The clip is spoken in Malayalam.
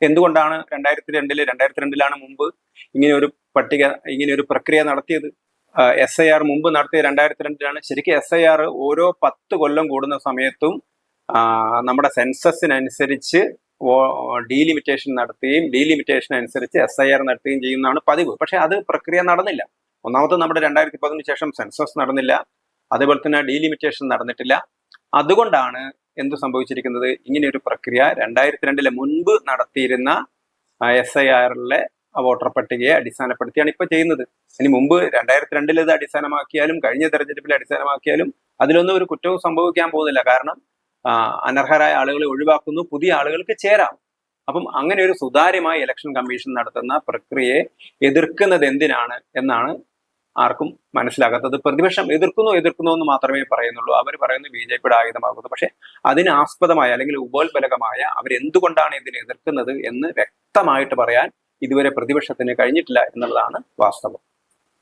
എന്തുകൊണ്ടാണ് 2002-ലാണ് മുമ്പ് ഇങ്ങനെ ഒരു പ്രക്രിയ നടത്തിയത്? SIR മുമ്പ് നടത്തിയ 2002-ലാണ്. ശരിക്കും SIR ഓരോ 10 കൊല്ലം കൂടുന്ന സമയത്തും നമ്മുടെ സെൻസസിനനുസരിച്ച് ഡീലിമിറ്റേഷൻ നടത്തുകയും ഡീലിമിറ്റേഷൻ അനുസരിച്ച് SIR നടത്തുകയും ചെയ്യുന്നതാണ് പതിവ്. പക്ഷെ അത് പ്രക്രിയ നടന്നില്ല. ഒന്നാമത് നമ്മുടെ 2010 ശേഷം സെൻസസ് നടന്നില്ല, അതേപോലെ തന്നെ ഡീലിമിറ്റേഷൻ നടന്നിട്ടില്ല. അതുകൊണ്ടാണ് എന്ത് സംഭവിച്ചിരിക്കുന്നത്, ഇങ്ങനെയൊരു പ്രക്രിയ 2002 മുൻപ് നടത്തിയിരുന്ന SIR-ലെ വോട്ടർ പട്ടികയെ അടിസ്ഥാനപ്പെടുത്തിയാണ് ഇപ്പൊ ചെയ്യുന്നത്. ഇനി മുമ്പ് 2002 ഇത് അടിസ്ഥാനമാക്കിയാലും കഴിഞ്ഞ തെരഞ്ഞെടുപ്പിൽ അടിസ്ഥാനമാക്കിയാലും അതിലൊന്നും ഒരു കുറ്റവും സംഭവിക്കാൻ പോകുന്നില്ല. കാരണം അനർഹരായ ആളുകളെ ഒഴിവാക്കുന്നു, പുതിയ ആളുകൾക്ക് ചേരാം. അപ്പം അങ്ങനെ ഒരു സുതാര്യമായ ഇലക്ഷൻ കമ്മീഷൻ നടത്തുന്ന പ്രക്രിയയെ എതിർക്കുന്നത് എന്തിനാണ് എന്നാണ് ആർക്കും മനസ്സിലാകാത്തത്. പ്രതിപക്ഷം എതിർക്കുന്നു എന്ന് മാത്രമേ പറയുന്നുള്ളൂ. അവർ പറയുന്നത് BJP-യുടെ ആയുധമാകുന്നു. പക്ഷെ അതിനാസ്പദമായ അല്ലെങ്കിൽ ഉപോത്ബലകമായ അവരെന്തുകൊണ്ടാണ് ഇതിനെ എതിർക്കുന്നത് എന്ന് വ്യക്തമായിട്ട് പറയാൻ ഇതുവരെ പ്രതിപക്ഷത്തിന് കഴിഞ്ഞിട്ടില്ല എന്നുള്ളതാണ് വാസ്തവം.